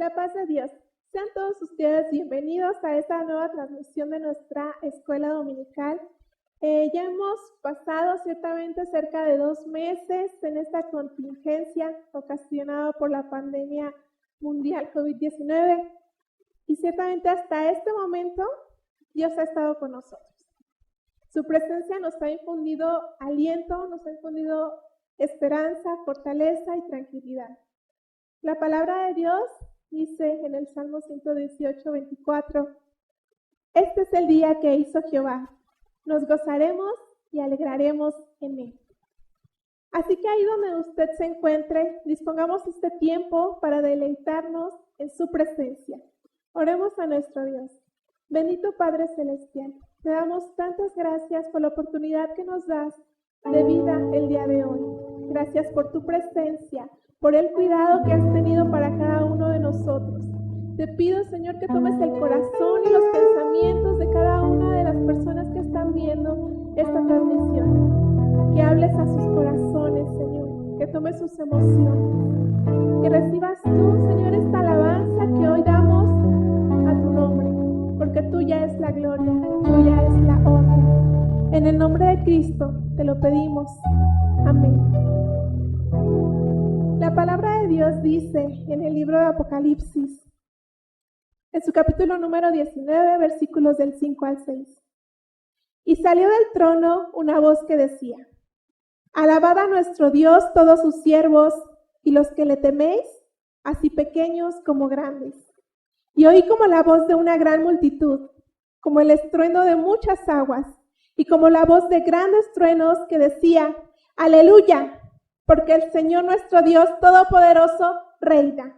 La paz de Dios. Sean todos ustedes bienvenidos a esta nueva transmisión de nuestra escuela dominical. Ya hemos pasado ciertamente cerca de 2 meses en esta contingencia ocasionada por la pandemia mundial COVID-19 y ciertamente hasta este momento Dios ha estado con nosotros. Su presencia nos ha infundido aliento, nos ha infundido esperanza, fortaleza y tranquilidad. La palabra de Dios dice en el Salmo 118, 24, este es el día que hizo Jehová, nos gozaremos y alegraremos en él. Así que ahí donde usted se encuentre, dispongamos este tiempo para deleitarnos en su presencia. Oremos a nuestro Dios. Bendito Padre Celestial, te damos tantas gracias por la oportunidad que nos das de vida el día de hoy. Gracias por tu presencia, por el cuidado que has tenido para cada uno de nosotros. Te pido, Señor, que tomes el corazón y los pensamientos de cada una de las personas que están viendo esta transmisión. Que hables a sus corazones, Señor, que tomes sus emociones. Que recibas tú, Señor, esta alabanza que hoy damos a tu nombre, porque tuya es la gloria, tuya es la honra. En el nombre de Cristo te lo pedimos. Amén. La palabra de Dios dice en el libro de Apocalipsis, en su capítulo número 19, versículos del 5 al 6. Y salió del trono una voz que decía, alabad a nuestro Dios todos sus siervos y los que le teméis, así pequeños como grandes. Y oí como la voz de una gran multitud, como el estruendo de muchas aguas, y como la voz de grandes truenos que decía, aleluya, porque el Señor nuestro Dios Todopoderoso reina.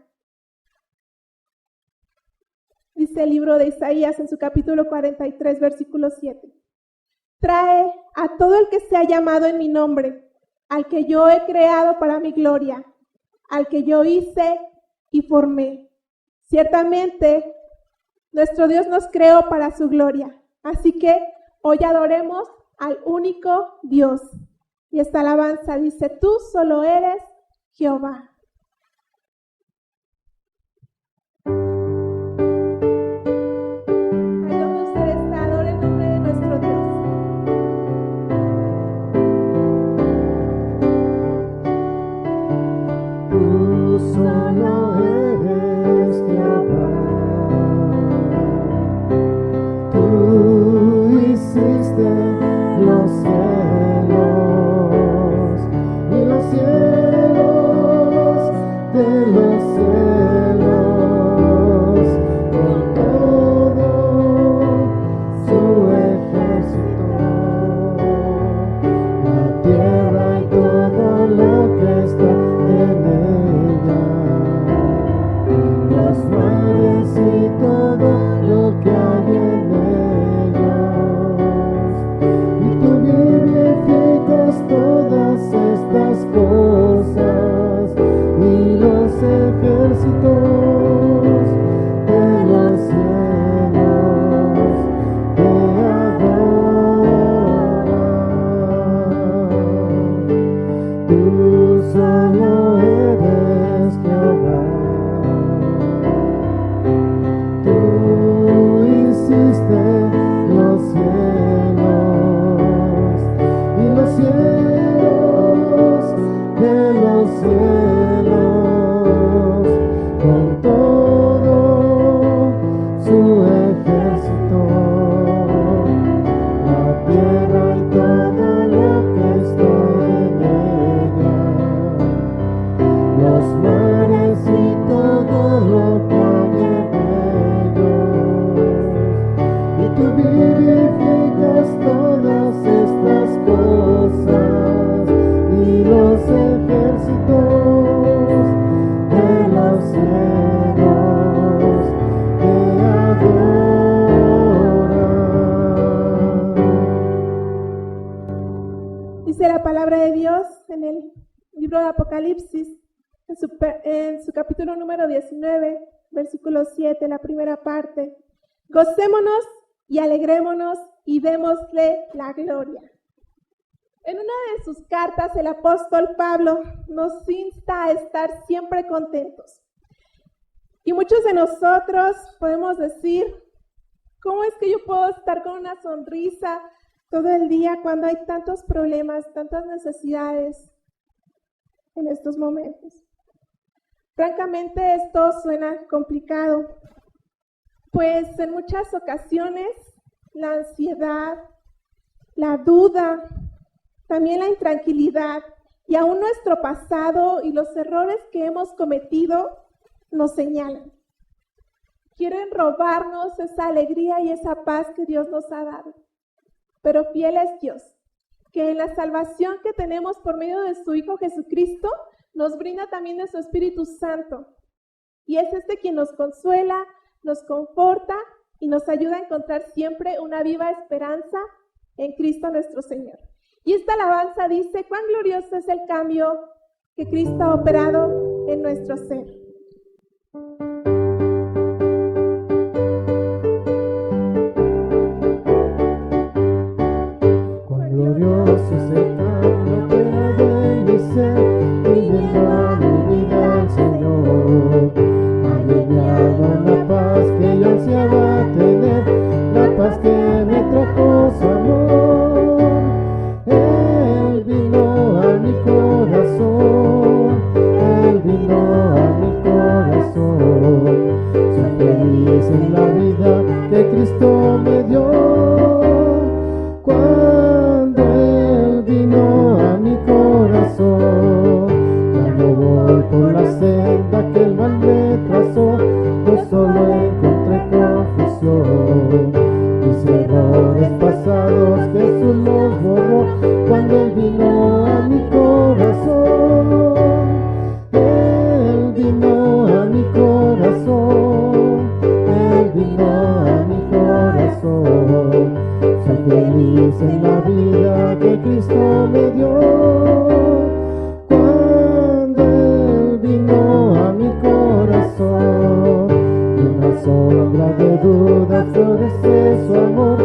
Dice el libro de Isaías en su capítulo 43, versículo 7. Trae a todo el que se ha llamado en mi nombre, al que yo he creado para mi gloria, al que yo hice y formé. Ciertamente, nuestro Dios nos creó para su gloria. Así que hoy adoremos al único Dios. Y esta alabanza dice, tú solo eres Jehová. Ahí donde usted está, adore el nombre de nuestro Dios. Tú solo eres Jehová. Tú hiciste los cielos y los cielos de los cielos, con todo su ejército, la tierra y todo lo que está en ella, los mares y todo lo que hay en ellos, y tú vivificas todas estas cosas, y los ejércitos de los cielos te adoran. Tú solo eres Jehová. Tú hiciste los cielos y los cielos de los cielos, con todo su ejército, la tierra y todo lo que está en ella, los mares y todo lo que hay en ellos, y tú vivificas todas estas cosas, y los ejércitos de los cielos te adoran. Dice la palabra de Dios en el libro de Apocalipsis, en su capítulo número 19, versículo 7, la primera parte. Gocémonos y alegrémonos y démosle la gloria. En una de sus cartas, el apóstol Pablo nos insta a estar siempre contentos. Y muchos de nosotros podemos decir, ¿cómo es que yo puedo estar con una sonrisa todo el día cuando hay tantos problemas, tantas necesidades en estos momentos? Francamente, esto suena complicado, pues en muchas ocasiones la ansiedad, la duda, también la intranquilidad y aún nuestro pasado y los errores que hemos cometido nos señalan. Quieren robarnos esa alegría y esa paz que Dios nos ha dado. Pero fiel es Dios, que en la salvación que tenemos por medio de su Hijo Jesucristo, nos brinda también de su Espíritu Santo. Y es quien nos consuela, nos conforta y nos ayuda a encontrar siempre una viva esperanza en Cristo nuestro Señor. Y esta alabanza dice, cuán glorioso es el cambio que Cristo ha operado en nuestro ser. Cuán glorioso es el cambio operado en mi ser, viviendo a mi vida el Señor. Ha aliviado la paz que yo ansiaba tener, la paz que me trajo su amor. Él vino a mi corazón, Él vino a mi corazón. Soy feliz en la vida que Cristo me dio. Cuando Él vino a mi corazón, ya no voy por la senda que el mal me trazó, yo solo encontré confusión. Mis errores pasados Jesús los borró, cuando Él vino a mi corazón. Él vino a mi corazón, Él vino a mi corazón. Soy feliz en la vida que Cristo me dio. Cuando Él vino a mi corazón, y una sombra de duda florece su amor,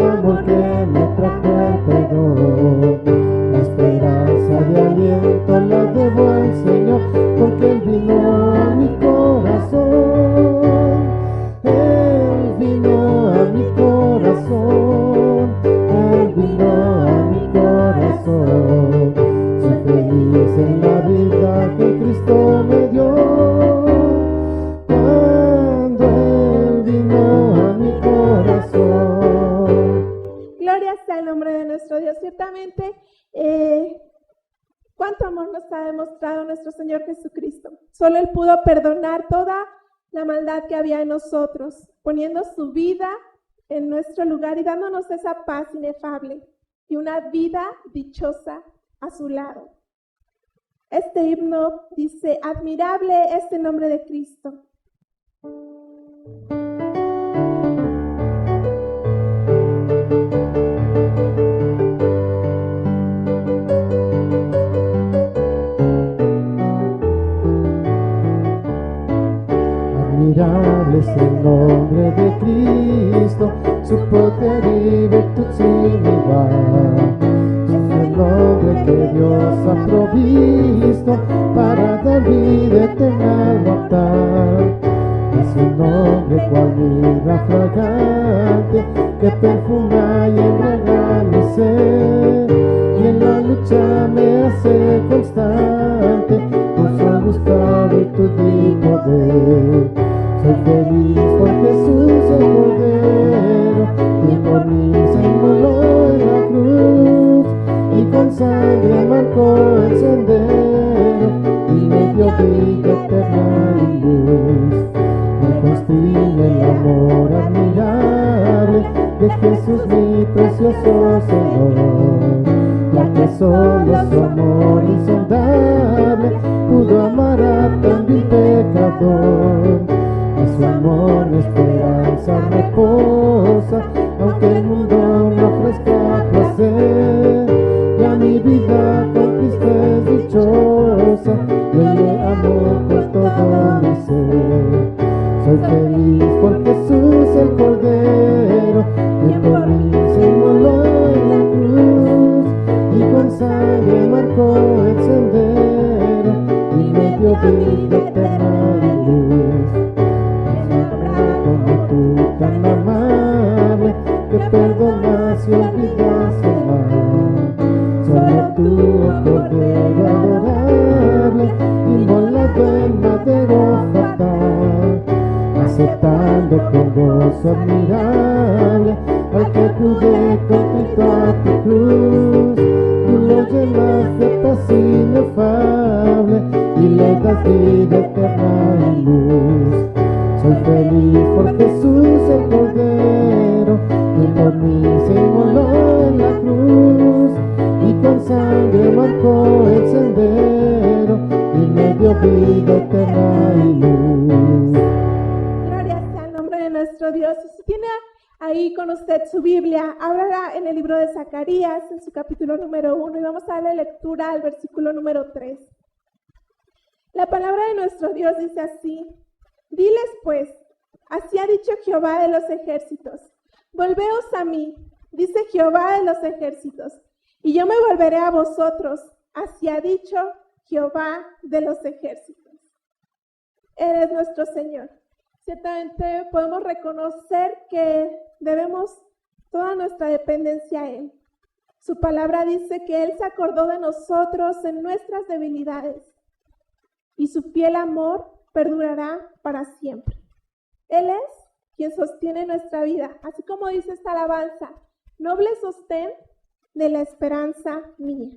amor que me trajo el perdón. La esperanza de aliento la debo al Señor, porque Él vino a mi corazón. Él vino a mi corazón, Él vino a mi corazón. Soy feliz en la vida que Cristo me dio. Cuando Él vino a mi corazón. Gloria sea el nombre de nuestro Dios. Ciertamente, cuánto amor nos ha demostrado nuestro Señor Jesucristo. Solo Él pudo perdonar toda la maldad que había en nosotros, poniendo su vida en nuestro lugar y dándonos esa paz inefable y una vida dichosa a su lado. Este himno dice, admirable es el nombre de Cristo. Admirable es el nombre de Cristo, su poder y virtud sin igual. Es el nombre que Dios ha provisto para dar vida eterna al mortal. Es un nombre cual mirra fragante que perfuma y embriaga mi ser, y en la lucha me hace constante por su buscar virtud y poder. Soy feliz por Jesús el Cordero, que por mí se inmoló en la cruz, y con sangre marcó el sendero, y me dio vida eterna y luz. Me constiga el amor admirable de Jesús mi precioso Señor, ya que solo su amor insondable pudo amar a tan vil pecador. En su amor mi esperanza reposa, aunque el mundo me ofrezca placer, ya mi vida con Cristo es dichosa, yo le amo con todo mi ser. Soy feliz por Jesús el Cordero, que por mí se inmoló en la cruz, y con sangre marcó el sendero, y me dio vida eterna y luz. tan amable, que perdonas y olvidas el mal. Solo tú, oh Cordero adorable, inmolado en madero fatal, aceptando con gozo admirable al que acude contrito a tu cruz. Tú lo llenas de paz inefable y le das vida eterna y luz. Soy feliz por Jesús el Cordero, que por mí se inmoló en la cruz y con sangre marcó el sendero y me dio vida eterna y luz. Gloria sea el nombre de nuestro Dios. Si tiene ahí con usted su Biblia, ábrala en el libro de Zacarías, en su capítulo número 1, y vamos a darle lectura al versículo número 3. La palabra de nuestro Dios dice así: diles pues, así ha dicho Jehová de los ejércitos, volveos a mí, dice Jehová de los ejércitos, y yo me volveré a vosotros, así ha dicho Jehová de los ejércitos. Eres nuestro Señor. Ciertamente podemos reconocer que debemos toda nuestra dependencia a Él. Su palabra dice que Él se acordó de nosotros en nuestras debilidades y su fiel amor perdurará para siempre. Él es quien sostiene nuestra vida, así como dice esta alabanza: noble sostén de la esperanza mía.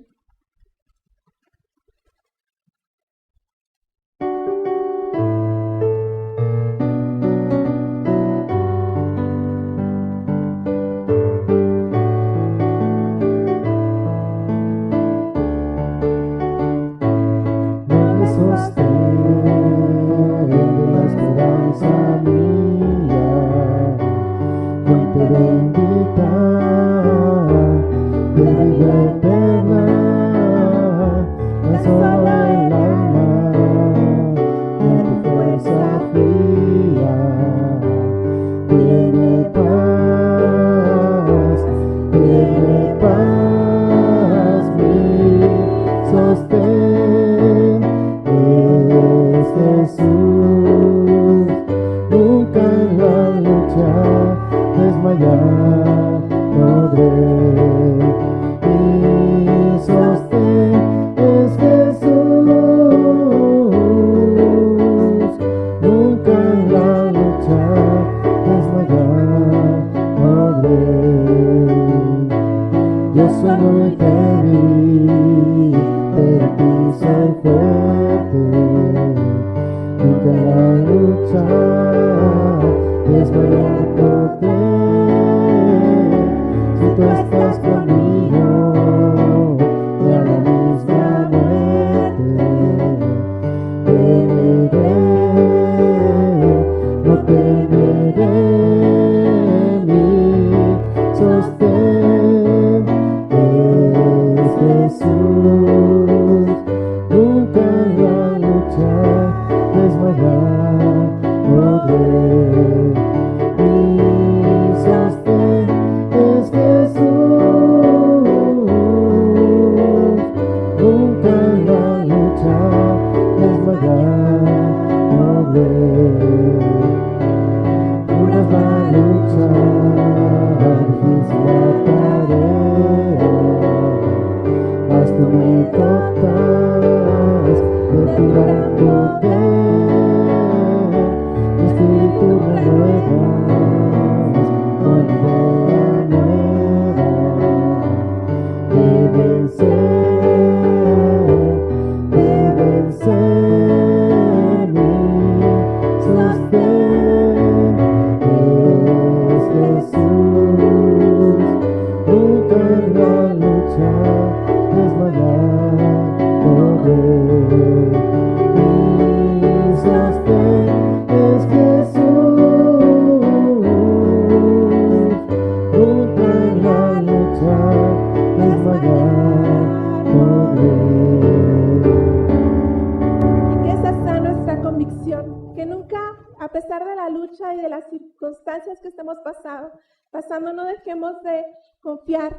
Pasando, no dejemos de confiar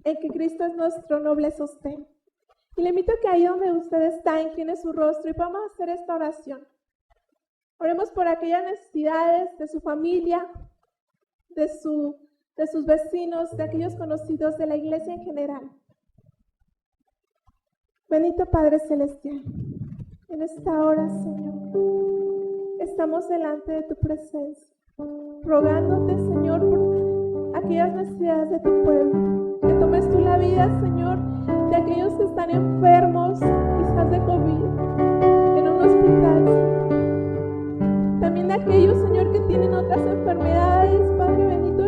en que Cristo es nuestro noble sostén. Y le invito a que ahí donde usted está, incline su rostro y vamos a hacer esta oración. Oremos por aquellas necesidades de su familia, de sus vecinos, de aquellos conocidos, de la iglesia en general. Bendito Padre Celestial, en esta hora, Señor, estamos delante de tu presencia, rogándote, Señor, por aquellas necesidades de tu pueblo. Que tomes tú la vida, Señor, de aquellos que están enfermos, quizás de COVID, en un hospital. También de aquellos, Señor, que tienen otras enfermedades, Padre bendito,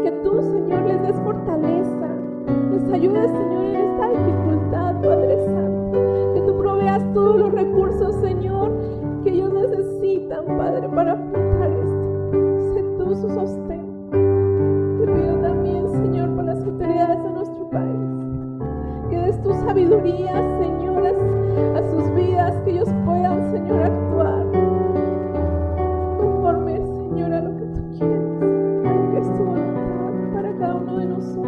que tú, Señor, les des fortaleza, les ayudes, Señor, en esta dificultad, Padre Santo, que tú proveas todos los recursos, Señor, que ellos necesitan, Padre, para afrontar esto. Sé tú su sostén. Te pido también, Señor, por las autoridades de nuestro país, que des tu sabiduría, Señor, a sus vidas, que ellos puedan, Señor, actuar conforme, Señor, a lo que tú quieres, a lo que es tu voluntad para cada uno de nosotros.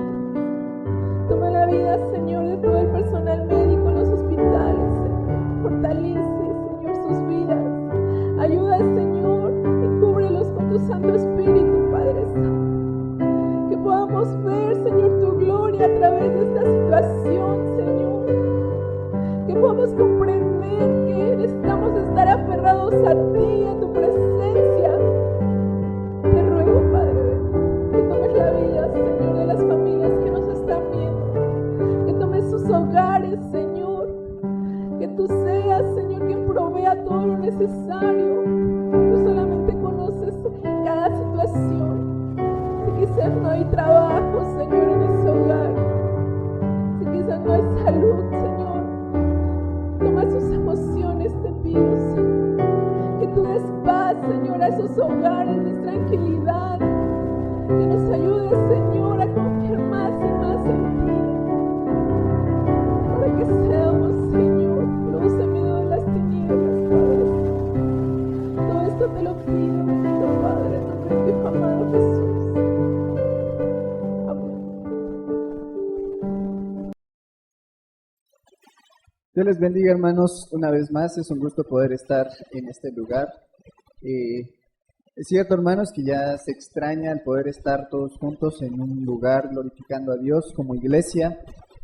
Toma la vida, Señor, de todo el personal médico en los hospitales, Señor. Fortalece, Señor, sus vidas. Ayuda, Señor, y cúbrelos con tu Santo Espíritu, Padre Santo. Que podamos ver, Señor, tu gloria a través de esta situación, Señor. Que podamos comprender que necesitamos estar aferrados a ti, a tu presencia. Te ruego, Padre, que tomes la vida, Señor, de las familias que nos están viendo. Que tomes sus hogares, Señor. Que tú seas, Señor, quien provea todo lo necesario. Tú solamente conoces cada situación. Si quizás no hay trabajo, Señor, en ese hogar. Si quizás no hay salud, Señor. Toma sus emociones, te pido, Señor. Que tú des paz, Señor, a esos hogares, des tranquilidad. Que nos ayudes, Señor, a confiar más y más en ti. Para que seamos, Señor, luz en medio de las tinieblas, Padre. Todo esto te lo pido, bendito Padre, en nombre de tu amado Jesús. Amén. Dios les bendiga, hermanos, una vez más. Es un gusto poder estar en este lugar. Es cierto, hermanos, que ya se extraña el poder estar todos juntos en un lugar glorificando a Dios como iglesia,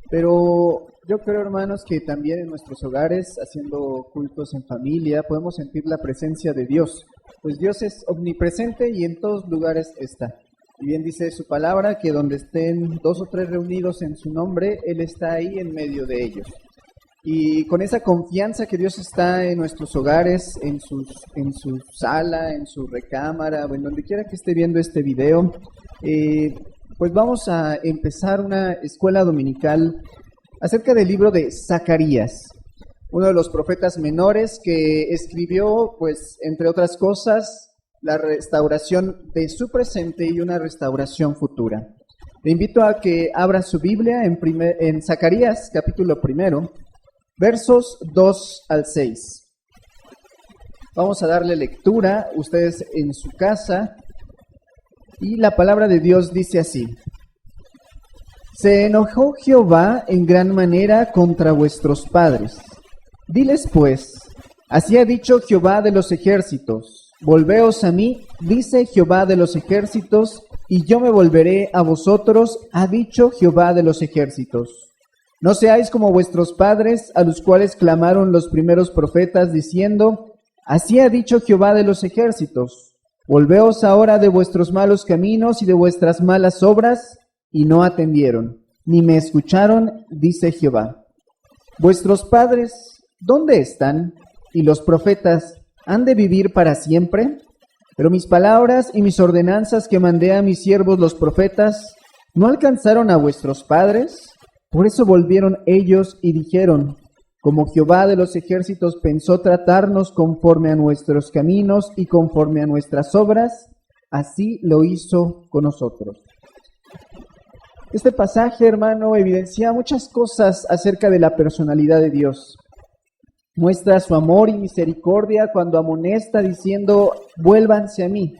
pero yo creo, hermanos, que también en nuestros hogares, haciendo cultos en familia, podemos sentir la presencia de Dios, pues Dios es omnipresente y en todos lugares está. Y bien dice su palabra que donde estén 2 o 3 reunidos en su nombre, Él está ahí en medio de ellos. Y con esa confianza que Dios está en nuestros hogares, en su sala, en su recámara, o en donde quiera que esté viendo este video, pues vamos a empezar una escuela dominical acerca del libro de Zacarías, uno de los profetas menores que escribió, pues, entre otras cosas, la restauración de su presente y una restauración futura. Le invito a que abra su Biblia en Zacarías, capítulo 1, versos 2 al 6. Vamos a darle lectura, ustedes en su casa, y la palabra de Dios dice así: Se enojó Jehová en gran manera contra vuestros padres. Diles pues, así ha dicho Jehová de los ejércitos, volveos a mí, dice Jehová de los ejércitos, y yo me volveré a vosotros, ha dicho Jehová de los ejércitos. No seáis como vuestros padres, a los cuales clamaron los primeros profetas, diciendo, así ha dicho Jehová de los ejércitos, volveos ahora de vuestros malos caminos y de vuestras malas obras, y no atendieron, ni me escucharon, dice Jehová. Vuestros padres, ¿dónde están? Y los profetas, ¿han de vivir para siempre? Pero mis palabras y mis ordenanzas que mandé a mis siervos los profetas, ¿no alcanzaron a vuestros padres? Por eso volvieron ellos y dijeron, como Jehová de los ejércitos pensó tratarnos conforme a nuestros caminos y conforme a nuestras obras, así lo hizo con nosotros. Este pasaje, hermano, evidencia muchas cosas acerca de la personalidad de Dios. Muestra su amor y misericordia cuando amonesta diciendo, vuélvanse a mí.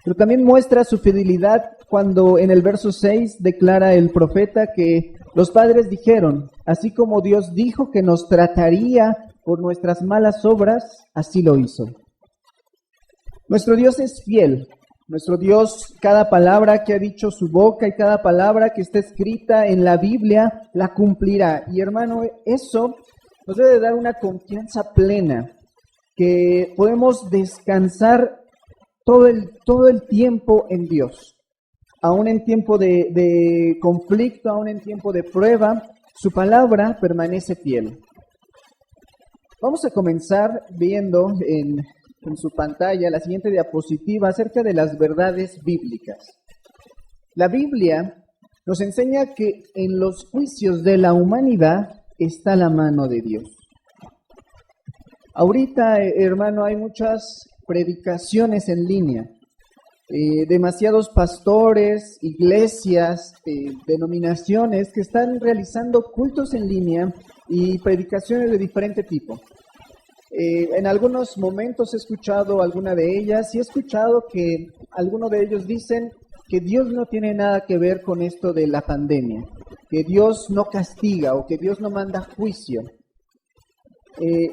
Pero también muestra su fidelidad cuando en el verso 6 declara el profeta que los padres dijeron, así como Dios dijo que nos trataría por nuestras malas obras, así lo hizo. Nuestro Dios es fiel. Nuestro Dios, cada palabra que ha dicho su boca y cada palabra que está escrita en la Biblia, la cumplirá. Y hermano, eso nos debe dar una confianza plena, que podemos descansar todo el tiempo en Dios. Aún en tiempo de conflicto, aún en tiempo de prueba, su palabra permanece fiel. Vamos a comenzar viendo en su pantalla la siguiente diapositiva acerca de las verdades bíblicas. La Biblia nos enseña que en los juicios de la humanidad está la mano de Dios. Ahorita, hermano, hay muchas predicaciones en línea. Demasiados pastores, iglesias, denominaciones que están realizando cultos en línea y predicaciones de diferente tipo. En algunos momentos he escuchado alguna de ellas y he escuchado que algunos de ellos dicen que Dios no tiene nada que ver con esto de la pandemia, que Dios no castiga o que Dios no manda juicio.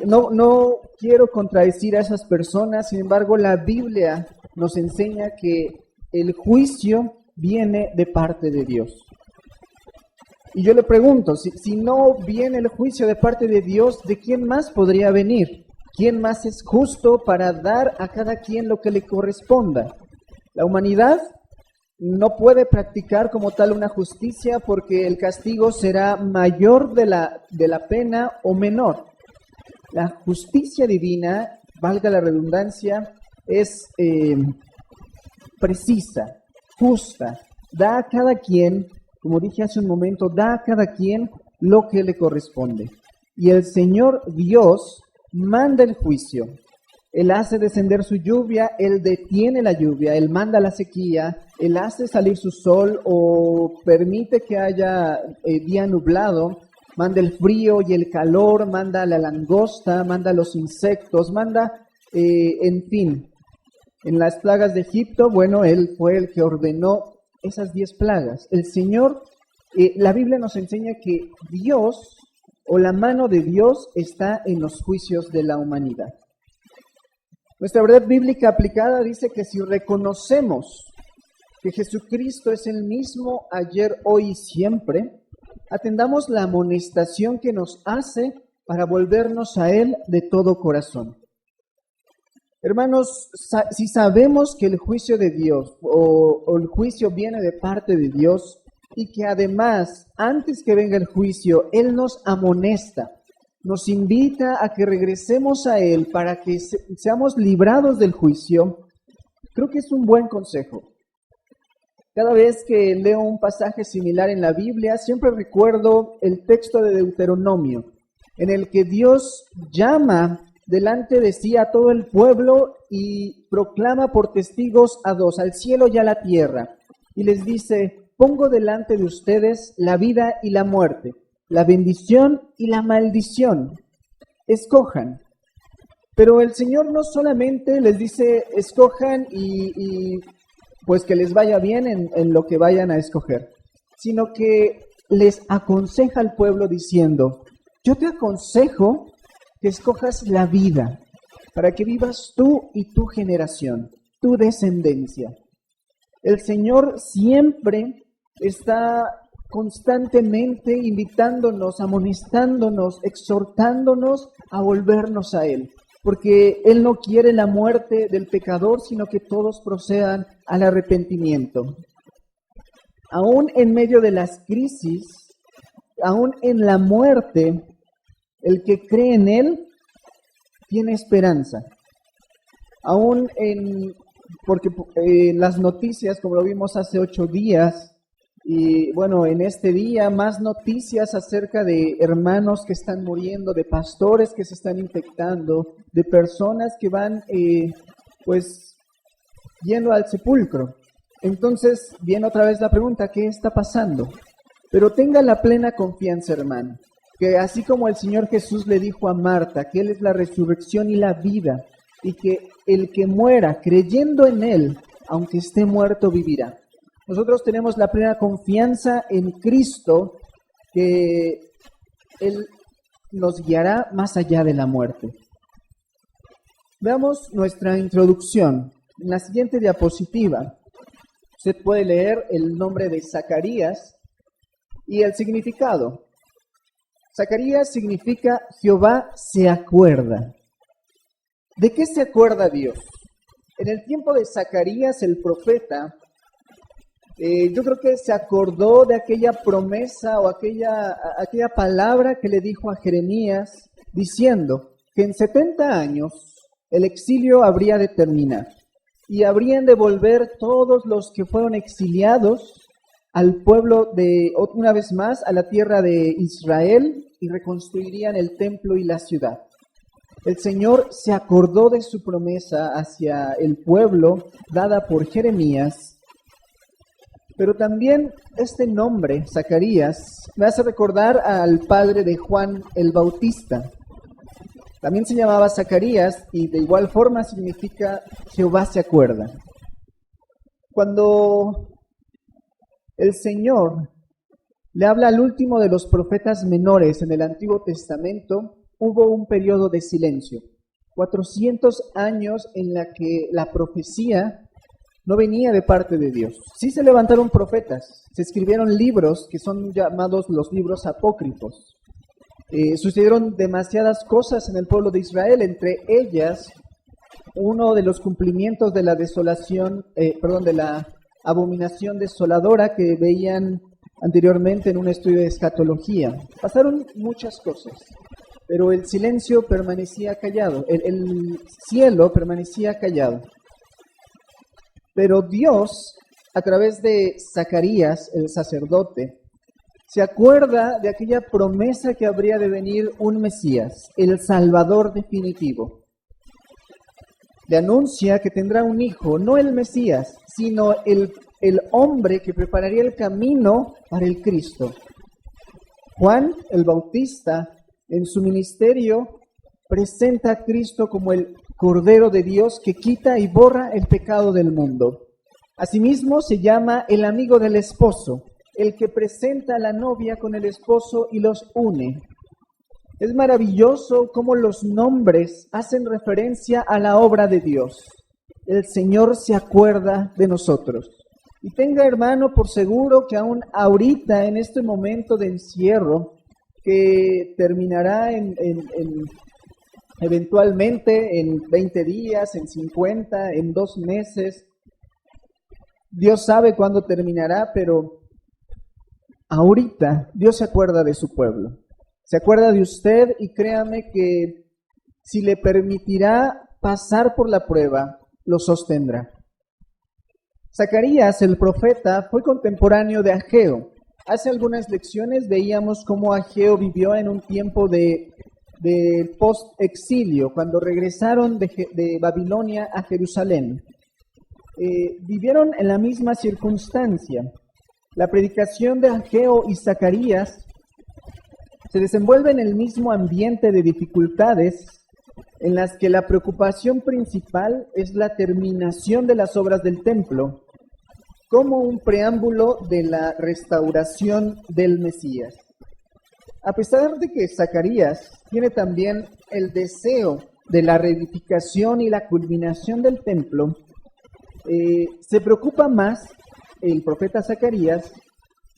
No quiero contradecir a esas personas, sin embargo la Biblia nos enseña que el juicio viene de parte de Dios. Y yo le pregunto, si no viene el juicio de parte de Dios, ¿de quién más podría venir? ¿Quién más es justo para dar a cada quien lo que le corresponda? La humanidad no puede practicar como tal una justicia porque el castigo será mayor de la pena o menor. La justicia divina, valga la redundancia, es precisa, justa, da a cada quien, como dije hace un momento, da a cada quien lo que le corresponde. Y el Señor Dios manda el juicio. Él hace descender su lluvia, Él detiene la lluvia, Él manda la sequía, Él hace salir su sol o permite que haya día nublado, manda el frío y el calor, manda la langosta, manda los insectos, manda, en fin. En las plagas de Egipto, bueno, Él fue el que ordenó esas 10 plagas. El Señor, la Biblia nos enseña que Dios o la mano de Dios está en los juicios de la humanidad. Nuestra verdad bíblica aplicada dice que si reconocemos que Jesucristo es el mismo ayer, hoy y siempre, atendamos la amonestación que nos hace para volvernos a Él de todo corazón. Hermanos, si sabemos que el juicio de Dios o el juicio viene de parte de Dios y que además, antes que venga el juicio, Él nos amonesta, nos invita a que regresemos a Él para que seamos librados del juicio, creo que es un buen consejo. Cada vez que leo un pasaje similar en la Biblia, siempre recuerdo el texto de Deuteronomio, en el que Dios llama delante de sí a todo el pueblo y proclama por testigos a 2, al cielo y a la tierra, y les dice: pongo delante de ustedes la vida y la muerte, la bendición y la maldición. Escojan. Pero el Señor no solamente les dice escojan y pues que les vaya bien en lo que vayan a escoger, sino que les aconseja al pueblo diciendo: yo te aconsejo que escojas la vida para que vivas tú y tu generación, tu descendencia. El Señor siempre está constantemente invitándonos, amonestándonos, exhortándonos a volvernos a Él, porque Él no quiere la muerte del pecador, sino que todos procedan al arrepentimiento. Aún en medio de las crisis, aún en la muerte, el que cree en Él tiene esperanza. Aún porque en las noticias, como lo vimos hace 8 días, y bueno, en este día más noticias acerca de hermanos que están muriendo, de pastores que se están infectando, de personas que van pues yendo al sepulcro. Entonces viene otra vez la pregunta: ¿qué está pasando? Pero tenga la plena confianza, hermano, que así como el Señor Jesús le dijo a Marta que Él es la resurrección y la vida, y que el que muera creyendo en Él, aunque esté muerto, vivirá. Nosotros tenemos la plena confianza en Cristo, que Él nos guiará más allá de la muerte. Veamos nuestra introducción. En la siguiente diapositiva, usted puede leer el nombre de Zacarías y el significado. Zacarías significa Jehová se acuerda. ¿De qué se acuerda Dios? En el tiempo de Zacarías el profeta, yo creo que se acordó de aquella promesa o aquella palabra que le dijo a Jeremías, diciendo que en 70 años el exilio habría de terminar y habrían de volver todos los que fueron exiliados al pueblo una vez más, a la tierra de Israel, y reconstruirían el templo y la ciudad. El Señor se acordó de su promesa hacia el pueblo dada por Jeremías, pero también este nombre, Zacarías, me hace recordar al padre de Juan el Bautista. También se llamaba Zacarías y de igual forma significa Jehová se acuerda. Cuando el Señor le habla al último de los profetas menores en el Antiguo Testamento, hubo un periodo de silencio, 400 años en la que la profecía no venía de parte de Dios. Sí se levantaron profetas, se escribieron libros que son llamados los libros apócrifos. Sucedieron demasiadas cosas en el pueblo de Israel, entre ellas uno de los cumplimientos de la de la abominación desoladora que veían anteriormente en un estudio de escatología. Pasaron muchas cosas, pero el silencio permanecía callado, el cielo permanecía callado. Pero Dios, a través de Zacarías, el sacerdote, se acuerda de aquella promesa que habría de venir un Mesías, el Salvador definitivo. Le anuncia que tendrá un hijo, no el Mesías, sino el hombre que prepararía el camino para el Cristo. Juan el Bautista, en su ministerio, presenta a Cristo como el Cordero de Dios que quita y borra el pecado del mundo. Asimismo se llama el amigo del esposo, el que presenta a la novia con el esposo y los une. Es maravilloso cómo los nombres hacen referencia a la obra de Dios. El Señor se acuerda de nosotros. Y tenga, hermano, por seguro que aún ahorita, en este momento de encierro, que terminará eventualmente en 20 días, en 50, en 2 meses, Dios sabe cuándo terminará, pero ahorita Dios se acuerda de su pueblo. Se acuerda de usted y créame que si le permitirá pasar por la prueba, lo sostendrá. Zacarías, el profeta, fue contemporáneo de Ageo. Hace algunas lecciones veíamos cómo Ageo vivió en un tiempo de post-exilio, cuando regresaron de Babilonia a Jerusalén. Vivieron en la misma circunstancia. La predicación de Ageo y Zacarías se desenvuelve en el mismo ambiente de dificultades en las que la preocupación principal es la terminación de las obras del templo, como un preámbulo de la restauración del Mesías. A pesar de que Zacarías tiene también el deseo de la reedificación y la culminación del templo, se preocupa más el profeta Zacarías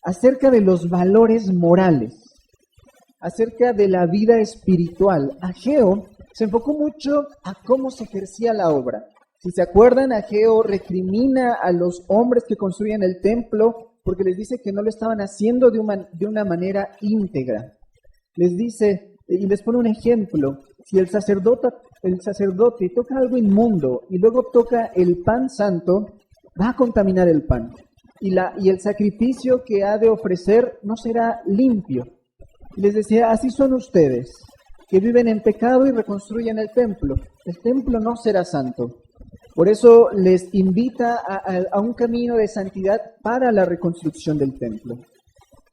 acerca de los valores morales, acerca de la vida espiritual. Ageo se enfocó mucho a cómo se ejercía la obra. Si se acuerdan, Ageo recrimina a los hombres que construían el templo porque les dice que no lo estaban haciendo de una manera íntegra. Les dice, y les pone un ejemplo, si el sacerdote toca algo inmundo y luego toca el pan santo, va a contaminar el pan. Y el sacrificio que ha de ofrecer no será limpio. Y les decía, así son ustedes, que viven en pecado y reconstruyen el templo. El templo no será santo. Por eso les invita a un camino de santidad para la reconstrucción del templo.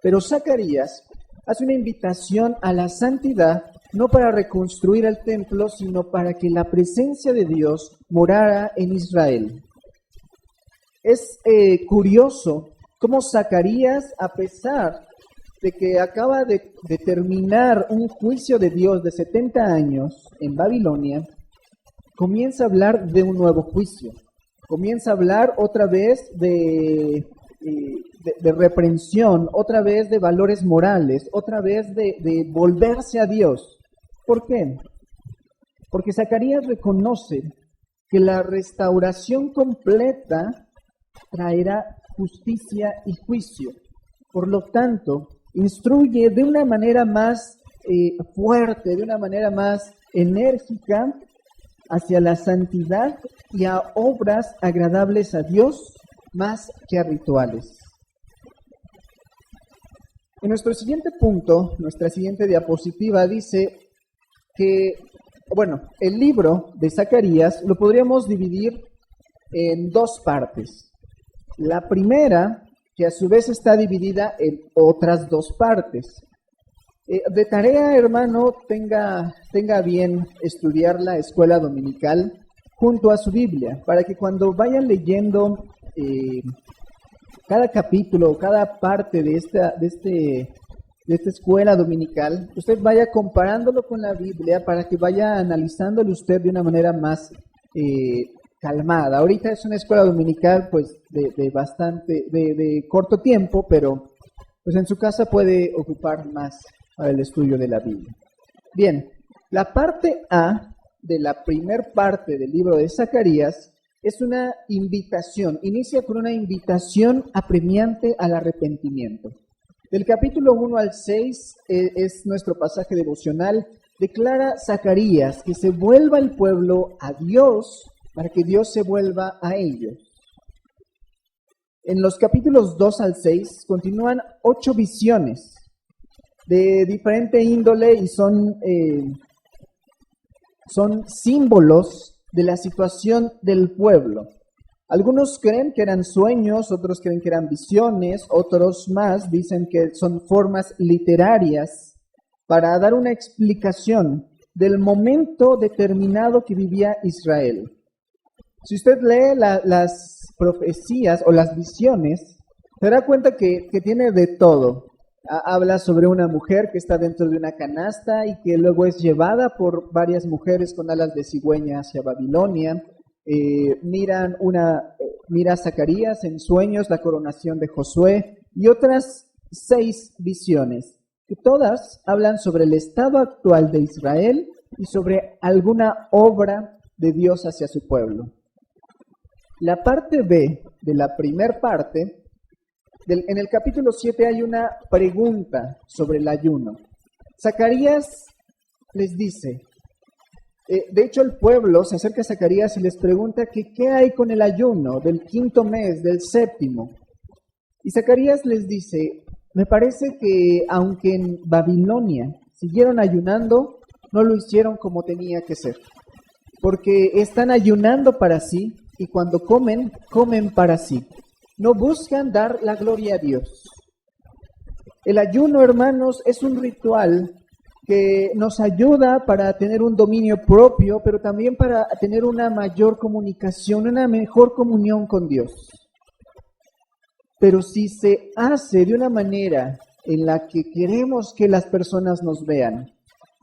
Pero Zacarías hace una invitación a la santidad, no para reconstruir el templo, sino para que la presencia de Dios morara en Israel. Es curioso cómo Zacarías, a pesar de que acaba de terminar un juicio de Dios de 70 años en Babilonia, comienza a hablar de un nuevo juicio. Comienza a hablar otra vez de reprensión, otra vez de valores morales, otra vez de volverse a Dios. ¿Por qué? Porque Zacarías reconoce que la restauración completa traerá justicia y juicio. Por lo tanto, instruye de una manera más fuerte, de una manera más enérgica hacia la santidad y a obras agradables a Dios más que a rituales. En nuestro siguiente punto, nuestra siguiente diapositiva dice que, el libro de Zacarías lo podríamos dividir en dos partes. La primera, que a su vez está dividida en otras dos partes. De tarea, hermano, tenga bien estudiar la escuela dominical junto a su Biblia, para que cuando vayan leyendo cada capítulo, cada parte de esta escuela dominical, usted vaya comparándolo con la Biblia para que vaya analizándolo usted de una manera más calmada. Ahorita es una escuela dominical pues de corto tiempo, pero pues en su casa puede ocupar más para el estudio de la Biblia. Bien, la parte A de la primer parte del libro de Zacarías es una invitación, inicia con una invitación apremiante al arrepentimiento. Del capítulo 1 al 6 es nuestro pasaje devocional. Declara Zacarías que se vuelva el pueblo a Dios para que Dios se vuelva a ellos. En los capítulos 2 al 6 continúan 8 visiones de diferente índole y son símbolos de la situación del pueblo. Algunos creen que eran sueños, otros creen que eran visiones, otros más dicen que son formas literarias para dar una explicación del momento determinado que vivía Israel. Si usted lee las profecías o las visiones, se dará cuenta que tiene de todo. Habla sobre una mujer que está dentro de una canasta y que luego es llevada por varias mujeres con alas de cigüeña hacia Babilonia. Mira a Zacarías en sueños la coronación de Josué y otras 6 visiones, que todas hablan sobre el estado actual de Israel y sobre alguna obra de Dios hacia su pueblo. La parte B de la primer parte, en el capítulo 7 hay una pregunta sobre el ayuno. Zacarías les dice, de hecho el pueblo se acerca a Zacarías y les pregunta que qué hay con el ayuno del 5º mes, del 7º. Y Zacarías les dice, me parece que aunque en Babilonia siguieron ayunando, no lo hicieron como tenía que ser. Porque están ayunando para sí y cuando comen, comen para sí. No buscan dar la gloria a Dios. El ayuno, hermanos, es un ritual que nos ayuda para tener un dominio propio, pero también para tener una mayor comunicación, una mejor comunión con Dios. Pero si se hace de una manera en la que queremos que las personas nos vean,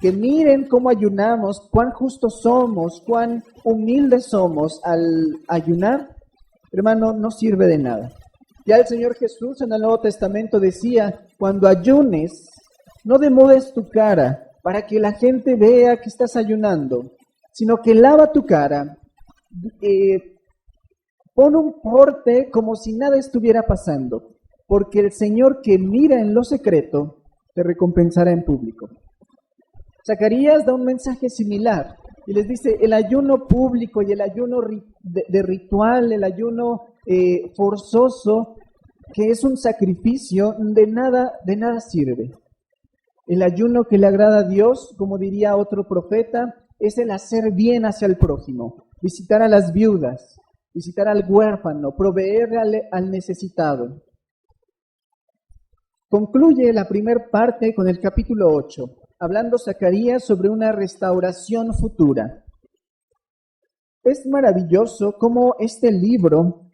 que miren cómo ayunamos, cuán justos somos, cuán humildes somos al ayunar, hermano, no sirve de nada. Ya el Señor Jesús en el Nuevo Testamento decía, cuando ayunes, no demudes tu cara para que la gente vea que estás ayunando, sino que lava tu cara, pon un porte como si nada estuviera pasando, porque el Señor que mira en lo secreto te recompensará en público. Zacarías da un mensaje similar y les dice, el ayuno público y el ayuno de ritual, el ayuno forzoso, que es un sacrificio, de nada sirve. El ayuno que le agrada a Dios, como diría otro profeta, es el hacer bien hacia el prójimo, visitar a las viudas, visitar al huérfano, proveerle al necesitado. Concluye la primera parte con el capítulo 8, hablando Zacarías sobre una restauración futura. Es maravilloso cómo este libro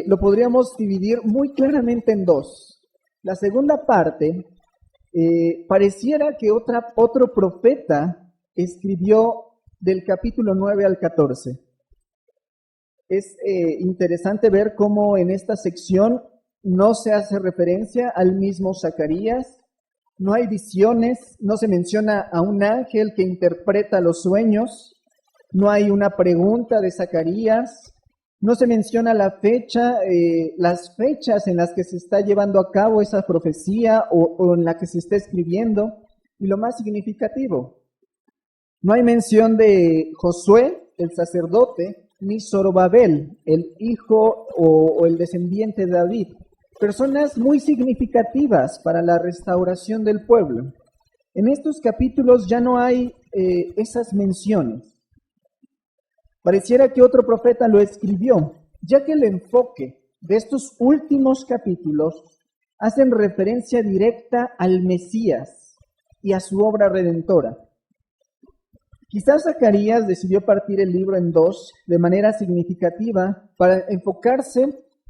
lo podríamos dividir muy claramente en dos. La segunda parte pareciera que otro profeta escribió del capítulo 9 al 14. Es interesante ver cómo en esta sección no se hace referencia al mismo Zacarías, no hay visiones, no se menciona a un ángel que interpreta los sueños, no hay una pregunta de Zacarías, no se menciona la fecha, las fechas en las que se está llevando a cabo esa profecía o en la que se está escribiendo. Y lo más significativo, no hay mención de Josué, el sacerdote, ni Zorobabel, el hijo o el descendiente de David. Personas muy significativas para la restauración del pueblo. En estos capítulos ya no hay esas menciones. Pareciera que otro profeta lo escribió, ya que el enfoque de estos últimos capítulos hacen referencia directa al Mesías y a su obra redentora. Quizás Zacarías decidió partir el libro en dos de manera significativa para enfocarse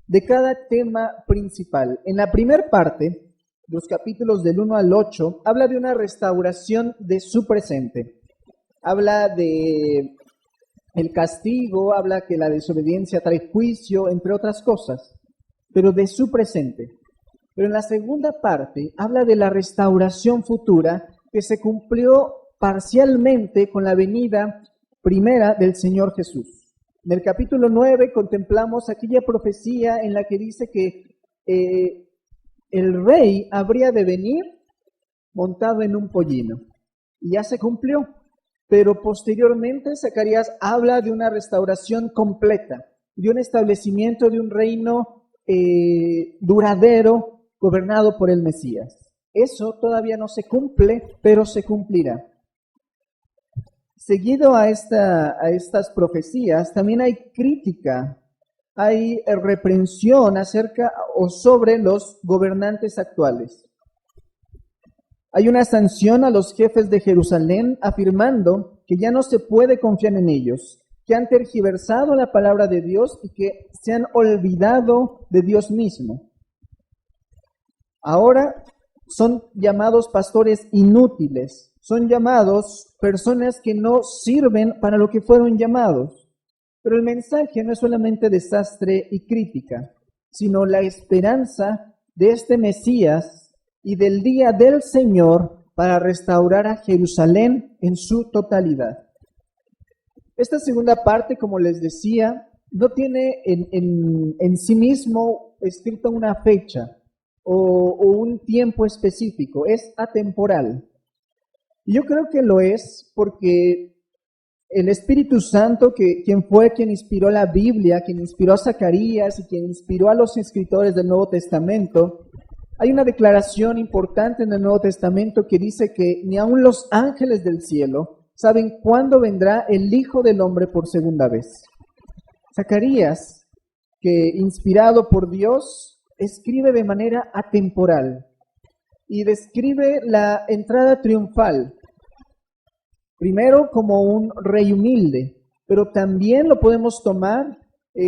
de cada tema principal. En la primera parte, los capítulos del 1 al 8, habla de una restauración de su presente. Habla de el castigo, habla que la desobediencia trae juicio, entre otras cosas, pero de su presente. Pero en la segunda parte, habla de la restauración futura que se cumplió parcialmente con la venida primera del Señor Jesús. En el capítulo 9 contemplamos aquella profecía en la que dice que el rey habría de venir montado en un pollino. Y ya se cumplió. Pero posteriormente Zacarías habla de una restauración completa, de un establecimiento de un reino duradero gobernado por el Mesías. Eso todavía no se cumple, pero se cumplirá. Seguido a estas profecías, también hay crítica, hay reprensión acerca o sobre los gobernantes actuales. Hay una sanción a los jefes de Jerusalén afirmando que ya no se puede confiar en ellos, que han tergiversado la palabra de Dios y que se han olvidado de Dios mismo. Ahora son llamados pastores inútiles, son llamados personas que no sirven para lo que fueron llamados. Pero el mensaje no es solamente desastre y crítica, sino la esperanza de este Mesías y del día del Señor para restaurar a Jerusalén en su totalidad. Esta segunda parte, como les decía, no tiene en sí mismo escrita una fecha o un tiempo específico, es atemporal. Y yo creo que lo es porque el Espíritu Santo, quien inspiró la Biblia, quien inspiró a Zacarías y quien inspiró a los escritores del Nuevo Testamento, hay una declaración importante en el Nuevo Testamento que dice que ni aun los ángeles del cielo saben cuándo vendrá el Hijo del Hombre por segunda vez. Zacarías, que inspirado por Dios, escribe de manera atemporal y describe la entrada triunfal, primero como un rey humilde, pero también lo podemos tomar,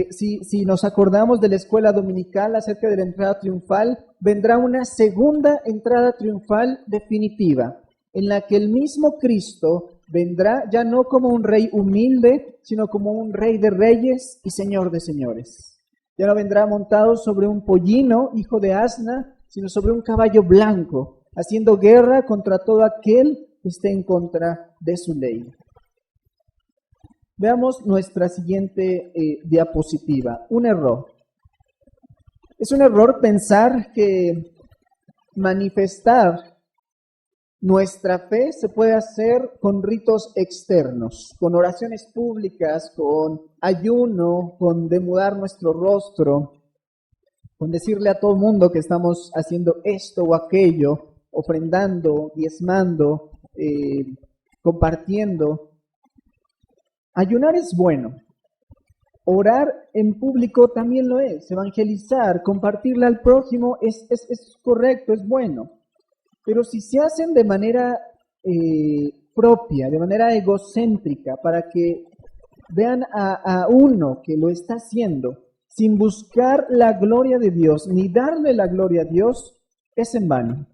si nos acordamos de la escuela dominical acerca de la entrada triunfal, vendrá una segunda entrada triunfal definitiva, en la que el mismo Cristo vendrá ya no como un rey humilde, sino como un rey de reyes y señor de señores. Ya no vendrá montado sobre un pollino, hijo de asna, sino sobre un caballo blanco, haciendo guerra contra todo aquel que esté en contra de su ley. Veamos nuestra siguiente diapositiva. Un error. Es un error pensar que manifestar nuestra fe se puede hacer con ritos externos, con oraciones públicas, con ayuno, con demudar nuestro rostro, con decirle a todo el mundo que estamos haciendo esto o aquello, ofrendando, diezmando, compartiendo. Ayunar es bueno. Orar en público también lo es. Evangelizar, compartirle al prójimo es correcto, es bueno. Pero si se hacen de manera propia, de manera egocéntrica, para que vean a uno que lo está haciendo, sin buscar la gloria de Dios, ni darle la gloria a Dios, es en vano.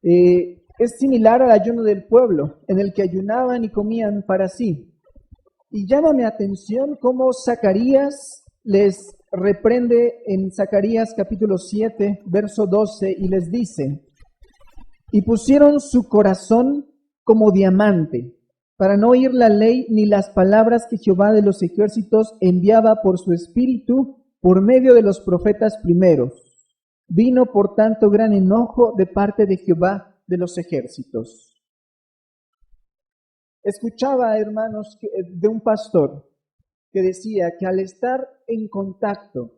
Es similar al ayuno del pueblo, en el que ayunaban y comían para sí. Y llama mi atención cómo Zacarías les reprende en Zacarías capítulo 7, verso 12, y les dice: y pusieron su corazón como diamante, para no oír la ley ni las palabras que Jehová de los ejércitos enviaba por su espíritu por medio de los profetas primeros. Vino por tanto gran enojo de parte de Jehová de los ejércitos. Escuchaba, hermanos, de un pastor que decía que al estar en contacto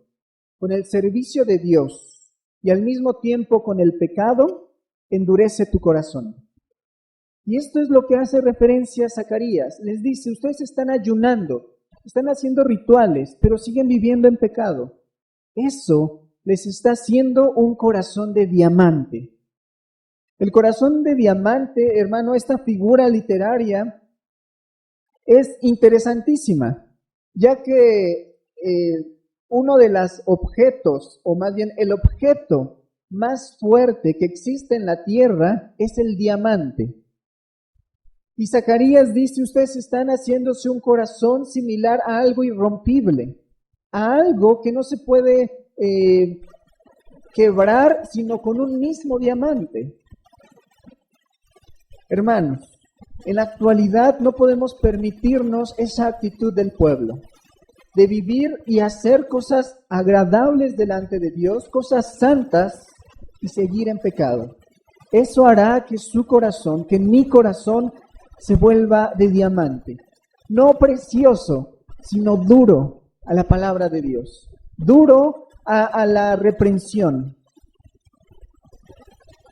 con el servicio de Dios y al mismo tiempo con el pecado, endurece tu corazón. Y esto es lo que hace referencia a Zacarías. Les dice, ustedes están ayunando, están haciendo rituales, pero siguen viviendo en pecado. Eso les está haciendo un corazón de diamante. El corazón de diamante, hermano, esta figura literaria es interesantísima, ya que uno de los objetos, o más bien el objeto más fuerte que existe en la tierra es el diamante. Y Zacarías dice, ustedes están haciéndose un corazón similar a algo irrompible, a algo que no se puede quebrar sino con un mismo diamante. Hermanos, en la actualidad no podemos permitirnos esa actitud del pueblo, de vivir y hacer cosas agradables delante de Dios, cosas santas, y seguir en pecado. Eso hará que su corazón, que mi corazón, se vuelva de diamante, no precioso, sino duro a la palabra de Dios, duro a la reprensión.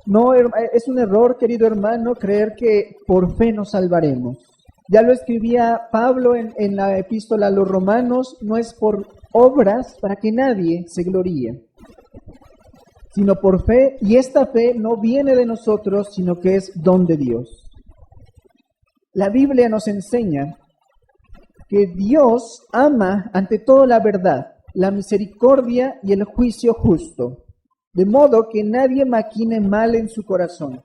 No, es un error, querido hermano, creer que por fe nos salvaremos. Ya lo escribía Pablo en la epístola a los Romanos, no es por obras para que nadie se gloríe, sino por fe, y esta fe no viene de nosotros, sino que es don de Dios. La Biblia nos enseña que Dios ama ante todo la verdad, la misericordia y el juicio justo, de modo que nadie maquine mal en su corazón.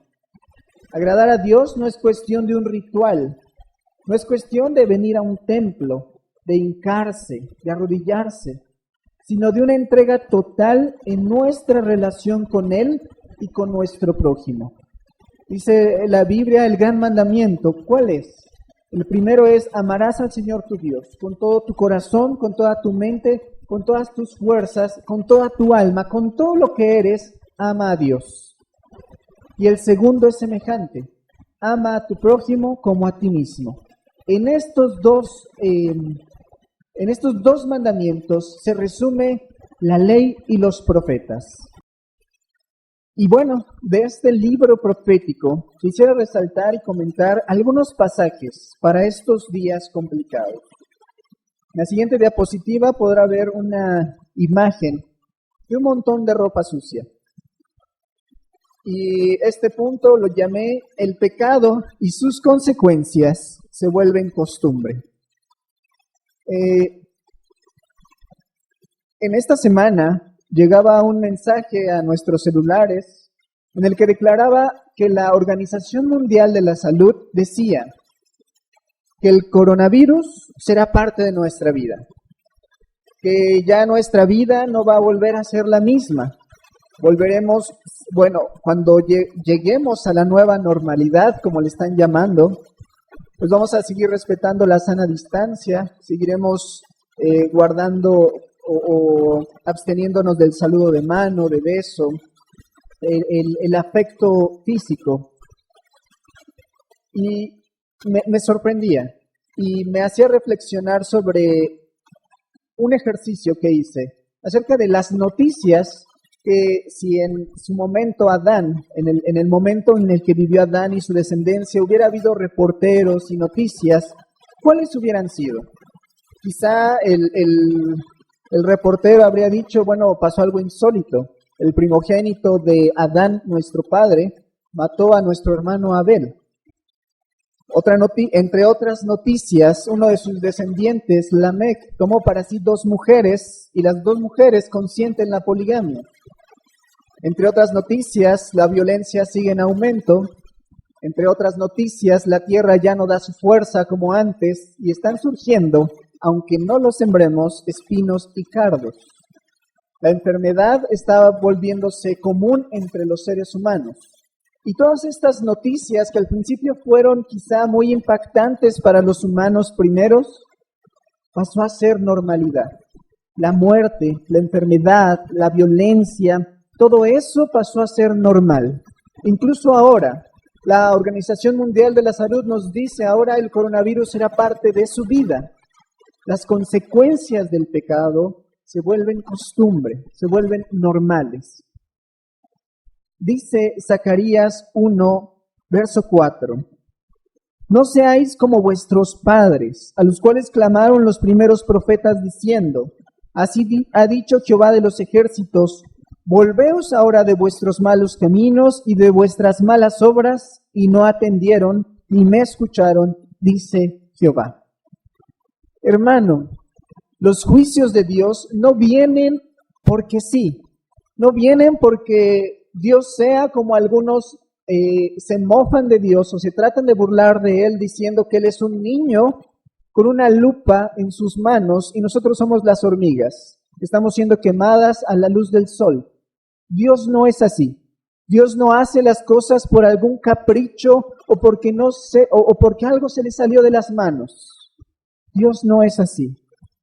Agradar a Dios no es cuestión de un ritual, no es cuestión de venir a un templo, de hincarse, de arrodillarse, sino de una entrega total en nuestra relación con Él y con nuestro prójimo. Dice la Biblia el gran mandamiento, ¿cuál es? El primero es, amarás al Señor tu Dios con todo tu corazón, con toda tu mente, con todas tus fuerzas, con toda tu alma, con todo lo que eres, ama a Dios. Y el segundo es semejante, ama a tu prójimo como a ti mismo. En estos dos mandamientos se resume la ley y los profetas. Y bueno, de este libro profético quisiera resaltar y comentar algunos pasajes para estos días complicados. En la siguiente diapositiva podrá ver una imagen de un montón de ropa sucia. Y este punto lo llamé el pecado y sus consecuencias se vuelven costumbre. En esta semana llegaba un mensaje a nuestros celulares en el que declaraba que la Organización Mundial de la Salud decía que el coronavirus será parte de nuestra vida, que ya nuestra vida no va a volver a ser la misma. Volveremos, bueno, cuando lleguemos a la nueva normalidad, como le están llamando, pues vamos a seguir respetando la sana distancia, seguiremos guardando o absteniéndonos del saludo de mano, de beso, el afecto físico. Y me sorprendía y me hacía reflexionar sobre un ejercicio que hice acerca de las noticias que si en su momento Adán, en el momento en el que vivió Adán y su descendencia, hubiera habido reporteros y noticias, ¿cuáles hubieran sido? Quizá el reportero habría dicho, bueno, pasó algo insólito. El primogénito de Adán, nuestro padre, mató a nuestro hermano Abel. Entre otras noticias, uno de sus descendientes, Lamec, tomó para sí 2 mujeres y las 2 mujeres consienten la poligamia. Entre otras noticias, la violencia sigue en aumento Entre otras noticias, la tierra ya no da su fuerza como antes y están surgiendo, aunque no los sembremos, espinos y cardos. La enfermedad estaba volviéndose común entre los seres humanos. Y todas estas noticias que al principio fueron quizá muy impactantes para los humanos primeros, pasó a ser normalidad. La muerte, la enfermedad, la violencia, todo eso pasó a ser normal. Incluso ahora, la Organización Mundial de la Salud nos dice ahora el coronavirus será parte de su vida. Las consecuencias del pecado se vuelven costumbre, se vuelven normales. Dice Zacarías 1, verso 4. No seáis como vuestros padres, a los cuales clamaron los primeros profetas diciendo, así ha dicho Jehová de los ejércitos, volveos ahora de vuestros malos caminos y de vuestras malas obras, y no atendieron ni me escucharon, dice Jehová. Hermano, los juicios de Dios no vienen porque sí, no vienen porque Dios sea como algunos se mofan de Dios o se tratan de burlar de Él diciendo que Él es un niño con una lupa en sus manos y nosotros somos las hormigas, estamos siendo quemadas a la luz del sol. Dios no es así. Dios no hace las cosas por algún capricho o porque o porque algo se le salió de las manos. Dios no es así.